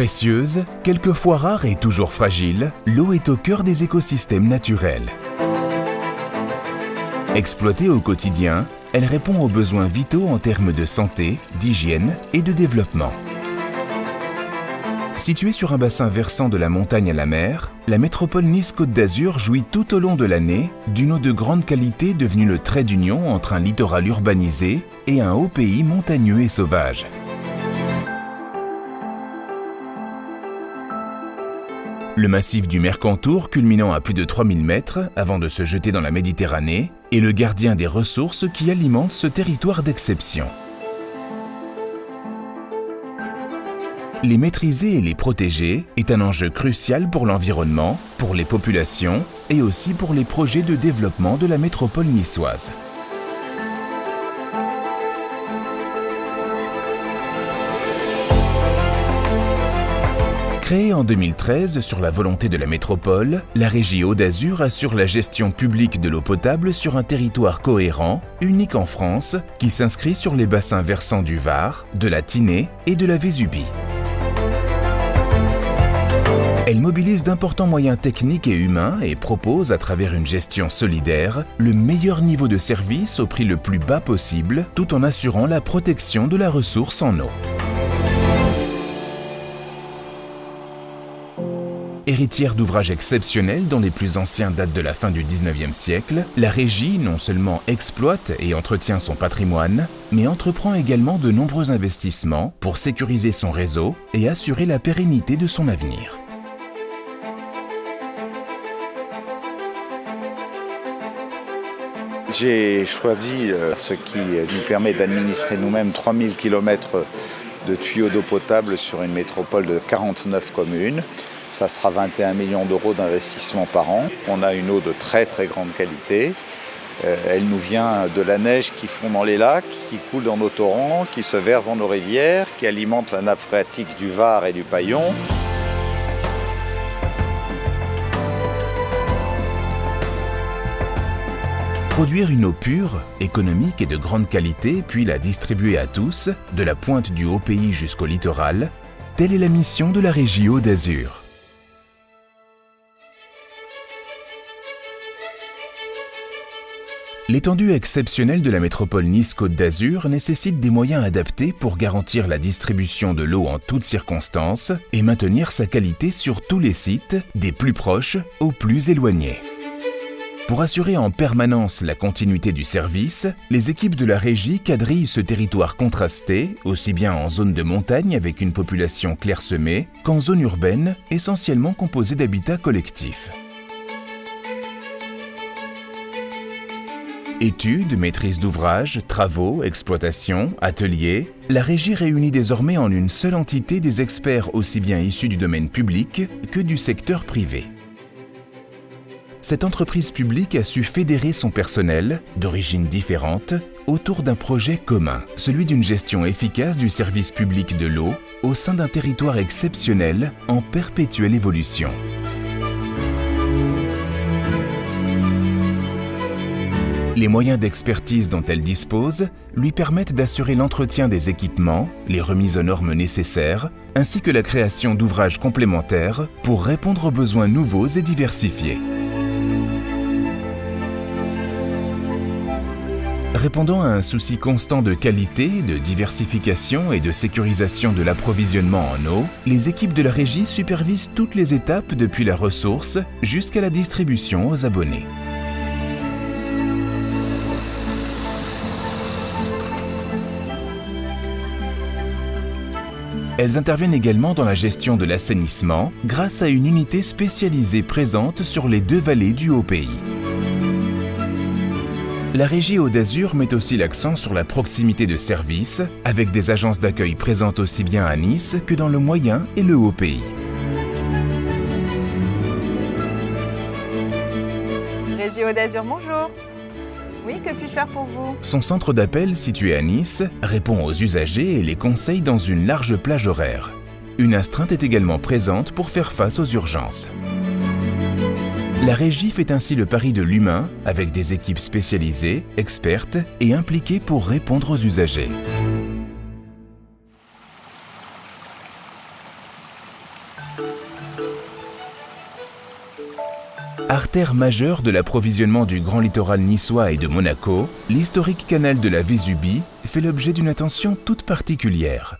Précieuse, quelquefois rare et toujours fragile, l'eau est au cœur des écosystèmes naturels. Exploitée au quotidien, elle répond aux besoins vitaux en termes de santé, d'hygiène et de développement. Située sur un bassin versant de la montagne à la mer, la métropole Nice-Côte d'Azur jouit tout au long de l'année d'une eau de grande qualité devenue le trait d'union entre un littoral urbanisé et un haut pays montagneux et sauvage. Le massif du Mercantour, culminant à plus de 3000 mètres avant de se jeter dans la Méditerranée, est le gardien des ressources qui alimentent ce territoire d'exception. Les maîtriser et les protéger est un enjeu crucial pour l'environnement, pour les populations et aussi pour les projets de développement de la métropole niçoise. Créée en 2013 sur la volonté de la métropole, la régie Hauts d'Azur assure la gestion publique de l'eau potable sur un territoire cohérent, unique en France, qui s'inscrit sur les bassins versants du Var, de la Tinée et de la Vésubie. Elle mobilise d'importants moyens techniques et humains et propose, à travers une gestion solidaire, le meilleur niveau de service au prix le plus bas possible, tout en assurant la protection de la ressource en eau. Héritière d'ouvrages exceptionnels dont les plus anciens datent de la fin du XIXe siècle, la régie non seulement exploite et entretient son patrimoine, mais entreprend également de nombreux investissements pour sécuriser son réseau et assurer la pérennité de son avenir. J'ai choisi ce qui nous permet d'administrer nous-mêmes 3000 km de tuyaux d'eau potable sur une métropole de 49 communes. Ça sera 21 millions d'euros d'investissement par an. On a une eau de très très grande qualité. Elle nous vient de la neige qui fond dans les lacs, qui coule dans nos torrents, qui se verse dans nos rivières, qui alimente la nappe phréatique du Var et du Paillon. Produire une eau pure, économique et de grande qualité, puis la distribuer à tous, de la pointe du haut pays jusqu'au littoral, telle est la mission de la régie Hauts d'Azur. L'étendue exceptionnelle de la métropole Nice-Côte d'Azur nécessite des moyens adaptés pour garantir la distribution de l'eau en toutes circonstances et maintenir sa qualité sur tous les sites, des plus proches aux plus éloignés. Pour assurer en permanence la continuité du service, les équipes de la régie quadrillent ce territoire contrasté, aussi bien en zone de montagne avec une population clairsemée qu'en zone urbaine essentiellement composée d'habitats collectifs. Études, maîtrise d'ouvrage, travaux, exploitation, ateliers, la régie réunit désormais en une seule entité des experts aussi bien issus du domaine public que du secteur privé. Cette entreprise publique a su fédérer son personnel, d'origines différentes, autour d'un projet commun, celui d'une gestion efficace du service public de l'eau au sein d'un territoire exceptionnel en perpétuelle évolution. Les moyens d'expertise dont elle dispose lui permettent d'assurer l'entretien des équipements, les remises aux normes nécessaires, ainsi que la création d'ouvrages complémentaires pour répondre aux besoins nouveaux et diversifiés. Répondant à un souci constant de qualité, de diversification et de sécurisation de l'approvisionnement en eau, les équipes de la régie supervisent toutes les étapes depuis la ressource jusqu'à la distribution aux abonnés. Elles interviennent également dans la gestion de l'assainissement grâce à une unité spécialisée présente sur les deux vallées du haut pays. La régie Hauts d'Azur met aussi l'accent sur la proximité de services, avec des agences d'accueil présentes aussi bien à Nice que dans le moyen et le haut pays. Régie Hauts d'Azur, bonjour. Oui, que puis-je faire pour vous? Son centre d'appel, situé à Nice, répond aux usagers et les conseille dans une large plage horaire. Une astreinte est également présente pour faire face aux urgences. La régie fait ainsi le pari de l'humain avec des équipes spécialisées, expertes et impliquées pour répondre aux usagers. Artère majeure de l'approvisionnement du grand littoral niçois et de Monaco, l'historique canal de la Vésubie fait l'objet d'une attention toute particulière.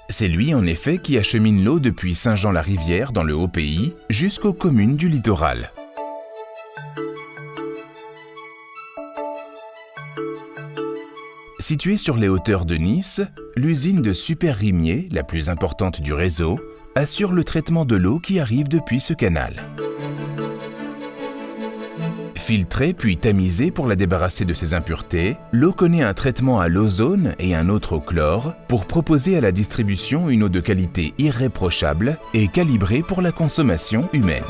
C'est lui, en effet, qui achemine l'eau depuis Saint-Jean-la-Rivière dans le Haut-Pays jusqu'aux communes du littoral. Située sur les hauteurs de Nice, l'usine de Super-Rimier, la plus importante du réseau, assure le traitement de l'eau qui arrive depuis ce canal. Filtrée puis tamisée pour la débarrasser de ses impuretés, l'eau connaît un traitement à l'ozone et un autre au chlore pour proposer à la distribution une eau de qualité irréprochable et calibrée pour la consommation humaine.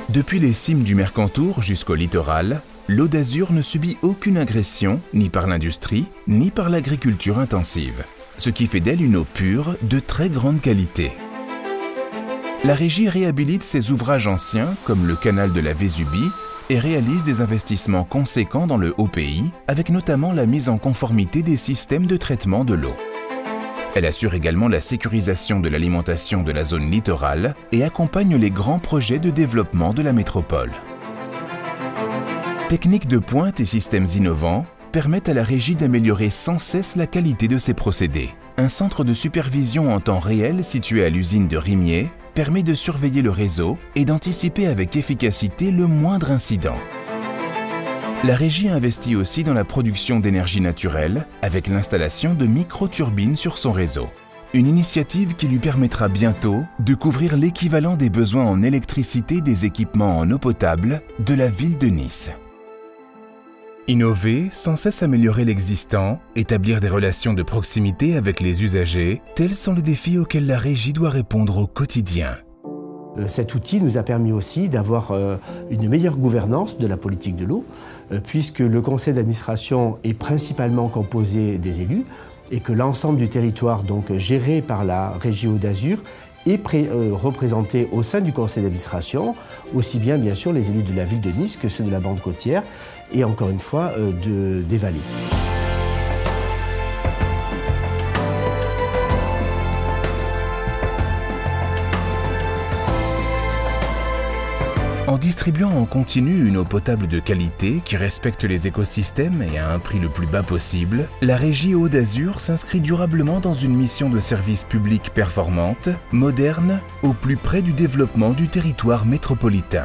Depuis les cimes du Mercantour jusqu'au littoral, l'eau d'Azur ne subit aucune agression, ni par l'industrie, ni par l'agriculture intensive, ce qui fait d'elle une eau pure de très grande qualité. La régie réhabilite ses ouvrages anciens, comme le canal de la Vésubie, et réalise des investissements conséquents dans le Haut-Pays, avec notamment la mise en conformité des systèmes de traitement de l'eau. Elle assure également la sécurisation de l'alimentation de la zone littorale et accompagne les grands projets de développement de la métropole. Techniques de pointe et systèmes innovants permettent à la régie d'améliorer sans cesse la qualité de ses procédés. Un centre de supervision en temps réel situé à l'usine de Rimier permet de surveiller le réseau et d'anticiper avec efficacité le moindre incident. La régie investit aussi dans la production d'énergie naturelle avec l'installation de micro-turbines sur son réseau. Une initiative qui lui permettra bientôt de couvrir l'équivalent des besoins en électricité des équipements en eau potable de la ville de Nice. Innover, sans cesse améliorer l'existant, établir des relations de proximité avec les usagers, tels sont les défis auxquels la régie doit répondre au quotidien. Cet outil nous a permis aussi d'avoir une meilleure gouvernance de la politique de l'eau, puisque le conseil d'administration est principalement composé des élus et que l'ensemble du territoire donc géré par la régie Hauts d'Azur est représenté au sein du conseil d'administration, aussi bien sûr les élus de la ville de Nice que ceux de la bande côtière et encore une fois des vallées. En distribuant en continu une eau potable de qualité qui respecte les écosystèmes et à un prix le plus bas possible, la régie Hauts d'Azur s'inscrit durablement dans une mission de service public performante, moderne, au plus près du développement du territoire métropolitain.